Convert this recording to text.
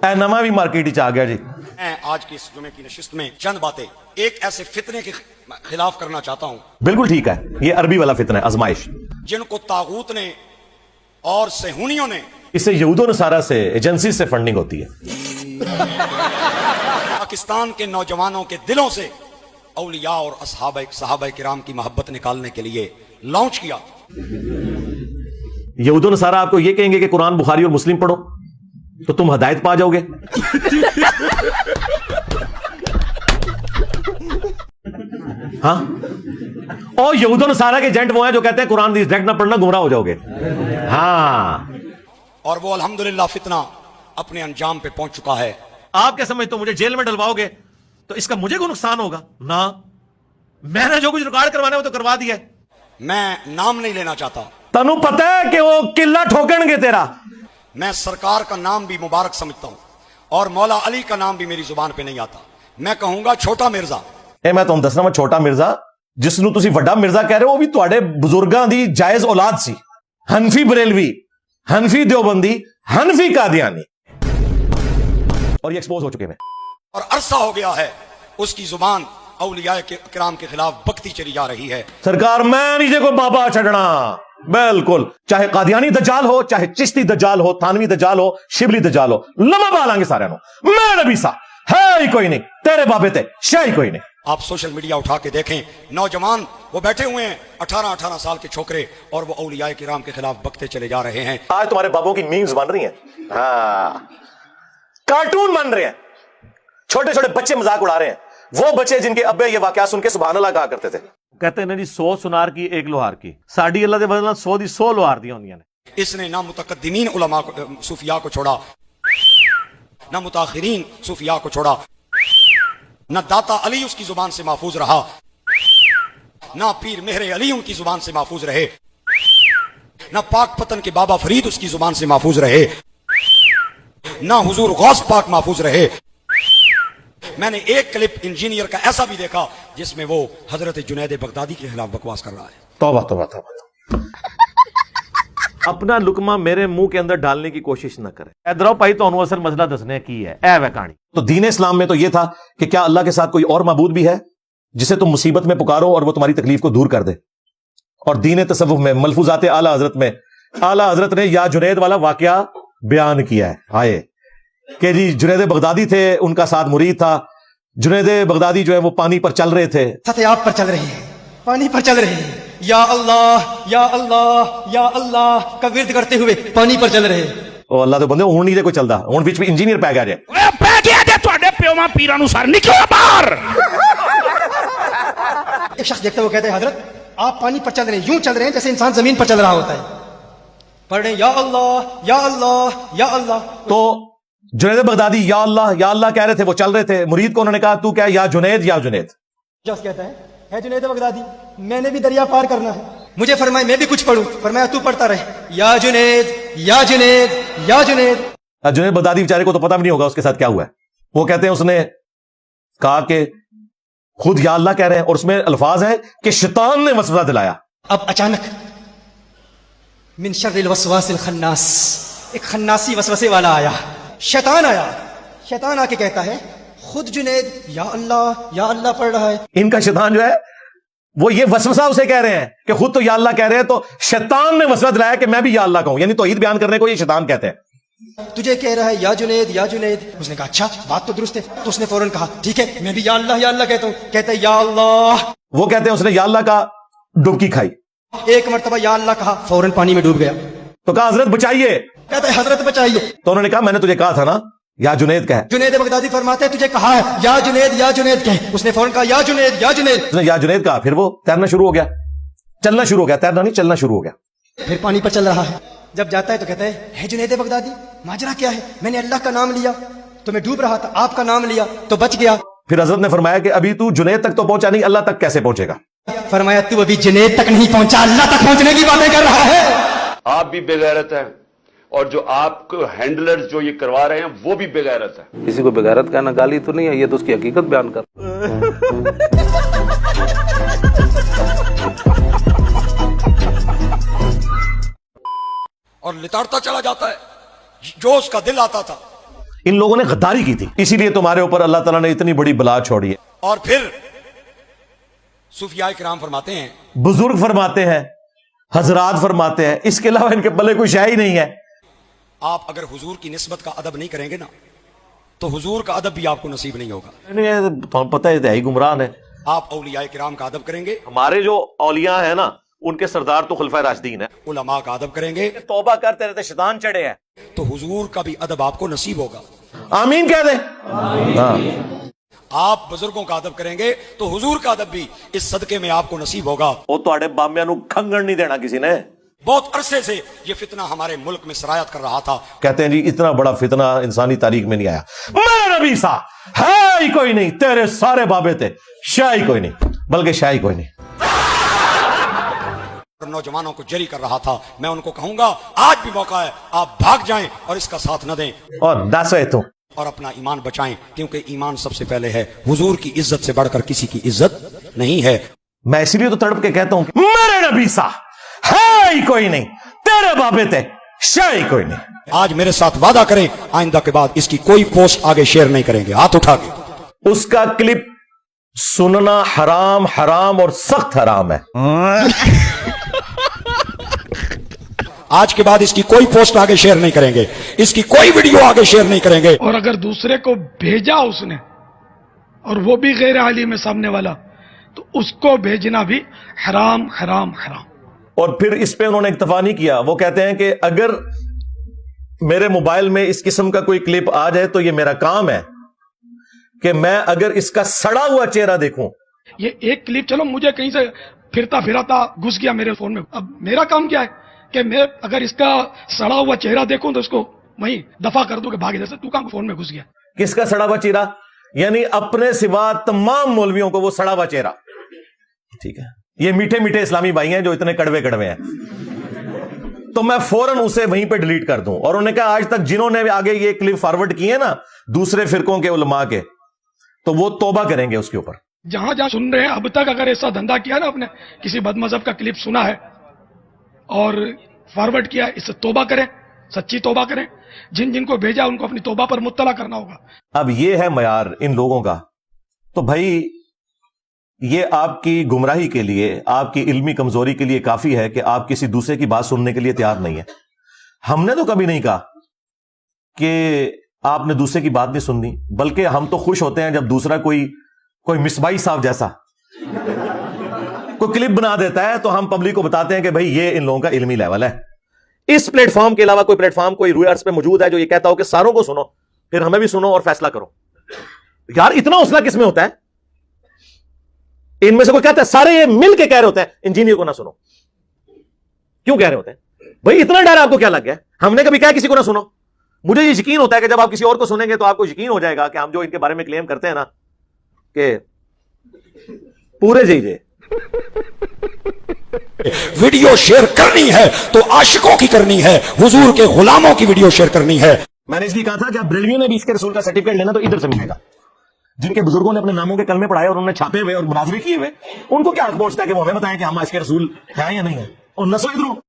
اے نواں بھی مارکیٹ آ گیا جی. میں آج کی اس جمعے کی نشست میں چند باتیں ایک ایسے فتنے کے خلاف کرنا چاہتا ہوں. بالکل ٹھیک ہے, یہ عربی والا فتنہ ہے, آزمائش. جن کو طاغوت نے اور صہیونیوں نے, اس سے یہود و نصارہ سے ایجنسی سے فنڈنگ ہوتی ہے, پاکستان کے نوجوانوں کے دلوں سے اولیاء اور صحابہ کرام کی محبت نکالنے کے لیے لانچ کیا. یہود و نصارہ آپ کو یہ کہیں گے کہ قرآن بخاری اور مسلم پڑھو تو تم ہدایت پا جاؤ گے. ہاں, اور یہود و نصارہ کے ایجنٹ وہ ہیں جو کہتے ہیں قرآن ڈائریکٹ نہ پڑھنا گمراہ ہو جاؤ گے. ہاں, اور وہ الحمدللہ فتنہ اپنے انجام پہ پہنچ چکا ہے. آپ کیا سمجھتے ہو مجھے جیل میں ڈلواؤ گے تو اس کا مجھے کوئی نقصان ہوگا؟ نہ, میں نے جو کچھ ریکارڈ کروانا ہے وہ تو کروا دیا ہے. میں نام نہیں لینا چاہتا, تنو پتہ ہے کہ وہ قلعہ ٹھوکن گے تیرا. میں سرکار کا نام بھی مبارک سمجھتا ہوں اور مولا علی کا نام بھی میری زبان پہ نہیں آتا. میں کہوں گا چھوٹا مرزا. میں تمہیں دسنا وا چھوٹا مرزا جس نو تسی وڈا مرزا کہہ رہے ہو وہ بھی تواڈے بزرگاں دی جائز اولاد سی. حنفی بریلوی, حنفی دیوبندی, حنفی قادیانی, اور یہ ایکسپوز ہو چکے ہیں. اور عرصہ ہو گیا ہے اس کی زبان اولیاء کرام کے خلاف بکتی چلی جا رہی ہے. سرکار میں نہیں جے کو بابا چھڑنا, بالکل, چاہے قادیانی دجال ہو, چاہے چشتی دجال ہو, تھانوی دجال ہو, شبلی دجال ہو, لمحہ بالیں گے سارے نو. میں نبی سا ہے ہی کوئی نہیں, تیرے بابے تے شاہی کوئی نہیں. آپ سوشل میڈیا اٹھا کے دیکھیں, نوجوان وہ بیٹھے ہوئے ہیں 18 سال کے چھوکرے, اور وہ اولیاء کرام کے خلاف بکتے چلے جا رہے ہیں. آج تمہارے بابوں کی میمز بن رہی ہیں, ہاں, کارٹون بن رہے ہیں, چھوٹے چھوٹے بچے مذاق اڑا رہے ہیں. وہ بچے جن کے ابے یہ واقعہ سن کے سبحان اللہ کہا کرتے تھے. کہتے ہیں جی 100 سنار کی ایک لوہار کی, ساڈی اللہ دے بدلہ 100 دی 100 لوہار دی ہوندیاں نے. اس نے نہ متقدمین علماء صوفیاء کو چھوڑا, نہ متاخرین صوفیاء کو چھوڑا, نہ داتا علی اس کی زبان سے محفوظ رہا, نہ پیر مہر علی ان کی زبان سے محفوظ رہے, نہ پاک پتن کے بابا فرید اس کی زبان سے محفوظ رہے, نہ حضور غوث پاک محفوظ رہے. میں نے ایک کلپ انجینئر کا ایسا بھی دیکھا جس میں وہ حضرت جنید بغدادی کے خلاف بکواس کر رہا ہے. توبہ توبہ توبہ. اپنا لقمہ میرے منہ کے اندر ڈالنے کی کوشش نہ کرے. ادھر بھائی تو اصل مسئلہ دسنے کی ہے, اے وہ کہانی. تو دین اسلام میں تو یہ تھا کہ کیا اللہ کے ساتھ کوئی اور معبود بھی ہے جسے تم مصیبت میں پکارو اور وہ تمہاری تکلیف کو دور کر دے. اور دین تصوف میں ملفوظات اعلی حضرت میں اعلی حضرت نے یا جنید والا واقعہ بیان کیا ہے. آئے کہ جی جنید بغدادی تھے, ان کا ساتھ مرید تھا. جنید بغدادی جو ہے وہ پانی پر چل رہے تھے, سطح آپ پر چل رہے ہیں, پانی پر چل رہے ہیں, یا اللہ یا اللہ یا اللہ کا ورد کرتے ہوئے پانی پر چل رہے ہیں. او اللہ تو بندے ہون نہیں دے کوئی چلدا, ہون وچ بھی انجینئر پہ گیا جے. اوے پہ گیا جے تواڈے پیواں پیراں نو سر نکلو باہر. ایک شخص دیکھتا ہے, وہ کہتا ہے حضرت آپ پانی پر چل رہے ہیں, یوں چل رہے ہیں جیسے انسان زمین پر چل رہا ہوتا ہے. پڑھ رہے ہیں یا اللہ یا اللہ یا اللہ. تو جنید بغدادی یا اللہ کہہ رہے تھے, وہ چل رہے تھے. مرید کو انہوں نے کہا تو کیا یا جنید یا جنید. شخص کہتا ہے جنید بغدادی میں نے بھی دریا پار کرنا ہے, مجھے فرمائے میں بھی کچھ پڑھوں. فرمایا تو پڑھتا رہے, یا جنید یا جنید یا جنید. جنید بغدادی بیچارے کو تو پتہ بھی نہیں ہوگا اس کے ساتھ کیا ہوا ہے. وہ کہتے ہیں اس نے کہا کہ خود یا اللہ کہہ رہے ہیں, اور اس میں الفاظ ہیں کہ شیطان نے وسوسہ دلایا. اب اچانک من شر الوسواس الخناس, ایک خناسی وسوسے والا آیا, شیطان آیا. شیطان آ کے کہتا ہے خود جنید یا اللہ پڑھ رہا ہے. ان کا شیطان جو ہے وہ یہ وسوسہ اسے کہہ رہے ہیں کہ خود تو یا اللہ کہہ رہے ہیں, تو شیطان نے وسوسہ دلایا کہ میں بھی یا اللہ کہوں. یعنی توحید بیان کرنے کو یہ شیطان کہتے ہیں. تجھے کہہ رہا ہے یا جنید یا جنید. اس نے کہا اچھا بات تو درست ہے. تو اس نے فوراً کہا ٹھیک ہے میں بھی یا اللہ کہتا ہوں. کہتا ہے یا اللہ. وہ کہتے ہیں اس نے یا اللہ کا ڈبکی کھائی, ایک مرتبہ یا اللہ کہا, فوراً پانی میں ڈوب گیا. تو کہا حضرت بچائیے. کہتا ہے حضرت بچائیے. تو انہوں نے کہا میں نے تجھے کہا تھا نا یا جنید کہے. جنید بغدادی فرماتے ہیں تجھے کہا ہے یا جنید کہے. اس نے فوراً کہا یا جنید یا جنید. اس نے یا جنید کہا, پھر وہ تیرنا شروع ہو گیا, چلنا شروع ہو گیا, تیرنا نہیں چلنا شروع ہو گیا. پھر پانی پر چل رہا ہے. جب جاتا ہے تو کہتا ہے جنید بغدادی ماجرا کیا ہے؟ میں نے اللہ کا نام لیا تو میں ڈوب رہا تھا, آپ کا نام لیا تو بچ گیا. پھر حضرت نے فرمایا کہ ابھی تو جنید تک تو پہنچا نہیں, اللہ تک کیسے پہنچے گا؟ فرمایا تو ابھی جنید تک نہیں پہنچا, اللہ تک پہنچنے کی باتیں کر رہا ہے. آپ بھی بے غیرت ہیں اور جو آپ کو ہینڈلر جو یہ کروا رہے ہیں وہ بھی بے غیرت ہے. کسی کو بے غیرت کہنا گالی تو نہیں ہے, یہ تو اس کی حقیقت بیان کر. اور لتاڑتا چلا جاتا ہے جو اس کا دل آتا تھا. ان لوگوں نے غداری کی تھی, اسی لیے تمہارے اوپر اللہ تعالیٰ نے اتنی بڑی بلا چھوڑی ہے. اور پھر صوفیاء کرام فرماتے ہیں, بزرگ فرماتے ہیں, حضرات فرماتے ہیں, اس کے علاوہ ان کے پلے کوئی شے ہی نہیں ہے. آپ اگر حضور کی نسبت کا ادب نہیں کریں گے نا تو حضور کا ادب بھی آپ کو نصیب نہیں ہوگا. پتہ ہے ہی گمراہ ہے. آپ اولیاء کرام کا ادب کریں گے, ہمارے جو اولیاء ہیں نا ان کے سردار تو خلفائے راشدین ہیں. علماء کا ادب کریں گے توبہ کرتے رہتے شیطان چڑھے ہیں, تو حضور کا بھی ادب آپ کو نصیب ہوگا. آمین کہہ دیں. ہاں, آپ بزرگوں کا ادب کریں گے تو حضور کا ادب بھی اس صدقے میں آپ کو نصیب ہوگا. وہ تواڈے بامیا نو کھنگن نہیں دینا کسی نے. بہت عرصے سے یہ فتنہ ہمارے ملک میں سرایت کر رہا تھا. کہتے ہیں جی اتنا بڑا فتنہ انسانی تاریخ میں نہیں آیا. میرے نبی سا ہے ہی کوئی نہیں, تیرے سارے بابے تھے, شاہ ہی کوئی نہیں, بلکہ شاہ ہی کوئی نہیں. نوجوانوں کو جری کر رہا تھا. میں ان کو کہوں گا آج بھی موقع ہے, آپ بھاگ جائیں اور اس کا ساتھ نہ دیں اور دس ہے تو اور اپنا ایمان بچائیں, کیونکہ ایمان سب سے پہلے ہے. حضور کی عزت سے بڑھ کر کسی کی عزت نہیں ہے. میں اسی لیے تو تڑپ کے کہتا ہوں کہ میرے نبی سا ہے ہی کوئی نہیں, تیرے بابے تھے, شاہ ہی کوئی نہیں. آج میرے ساتھ وعدہ کریں آئندہ کے بعد اس کی کوئی پوسٹ آگے شیئر نہیں کریں گے, ہاتھ اٹھا کے. اس کا کلپ سننا حرام حرام اور سخت حرام ہے. آج کے بعد اس کی کوئی پوسٹ آگے شیئر نہیں کریں گے, اس کی کوئی ویڈیو آگے شیئر نہیں کریں گے. اور اگر دوسرے کو بھیجا اس نے اور وہ بھی غیر عالم ہے سامنے والا, تو اس کو بھیجنا بھی حرام حرام حرام. اور پھر اس پہ انہوں نے اکتفا نہیں کیا. وہ کہتے ہیں کہ اگر میرے موبائل میں اس قسم کا کوئی کلپ آ جائے تو یہ میرا کام ہے کہ میں اگر اس کا سڑا ہوا چہرہ دیکھوں. یہ ایک کلپ چلو مجھے کہیں سے پھرتا پھراتا گھس گیا میرے فون میں, اب میرا کام کیا ہے کہ میں اگر اس کا سڑا ہوا چہرہ دیکھوں تو اس کو وہیں دفع کر دوں کہ بھاگ جیسے تو کام فون میں گھس گیا. کس کا سڑا ہوا چہرہ؟ یعنی اپنے سوا تمام مولویوں کو وہ سڑا ہوا چہرہ. ٹھیک ہے, یہ میٹھے میٹھے اسلامی بھائی ہیں جو اتنے کڑوے کڑوے ہیں, تو میں فوراً اسے وہیں پہ ڈیلیٹ کر دوں. اور انہوں نے کہا آج تک جنہوں نے آگے یہ کلپ فارورڈ کیے نا دوسرے فرقوں کے علماء کے, تو وہ توبہ کریں گے اس کے اوپر. جہاں جہاں سن رہے ہیں اب تک اگر ایسا دھندا کیا نا, آپ نے کسی بد مذہب کا کلپ سنا ہے اور فارورڈ کیا, اس سے توبہ کریں, سچی توبہ کریں. جن جن کو بھیجا ان کو اپنی توبہ پر مطلع کرنا ہوگا. اب یہ ہے معیار ان لوگوں کا, تو بھائی یہ آپ کی گمراہی کے لیے, آپ کی علمی کمزوری کے لیے کافی ہے کہ آپ کسی دوسرے کی بات سننے کے لیے تیار نہیں ہے. ہم نے تو کبھی نہیں کہا کہ آپ نے دوسرے کی بات نہیں سننی, بلکہ ہم تو خوش ہوتے ہیں جب دوسرا کوئی مصباحی صاحب جیسا کوئی کلپ بنا دیتا ہے تو ہم پبلک کو بتاتے ہیں کہ بھائی یہ ان لوگوں کا علمی لیول ہے. اس پلیٹ فارم کے علاوہ کوئی پلیٹ فارم کوئی روئے ارض پہ موجود ہے جو یہ کہتا ہو کہ ساروں کو سنو, پھر ہمیں بھی سنو اور فیصلہ کرو. یار اتنا حوصلہ کس میں ہوتا ہے؟ ان میں سے کوئی کہتا ہے سارے یہ مل کے کہہ رہے ہوتے ہیں انجینئر کو نہ سنو. کیوں کہہ رہے ہوتے ہیں بھائی؟ اتنا ڈر آپ کو کیا لگ گیا؟ ہم نے کبھی کہا کسی کو نہ سنو. مجھے یہ یقین ہوتا ہے کہ جب آپ کسی اور کو سنیں گے تو آپ کو یقین ہو جائے گا کہ ہم جو ان کے بارے میں کلیم کرتے ہیں نا کہ پورے جی ویڈیو شیئر کرنی ہے تو عاشقوں کی کرنی ہے, حضور کے غلاموں کی ویڈیو شیئر کرنی ہے. میں نے اس لیے کہا تھا کہ آپ بریلویوں نے بھی اس کے رسول کا سرٹیفکیٹ لینا تو ادھر سے ملے گا. جن کے بزرگوں نے اپنے ناموں کے کلمے پڑھائے اور انہوں نے چھاپے ہوئے اور مناظرے کیے ہوئے, ان کو کیا پہنچتا ہے کہ وہ ہمیں بتائیں کہ ہم اس کے رسول ہیں یا نہیں ہے, اور نسو ادھر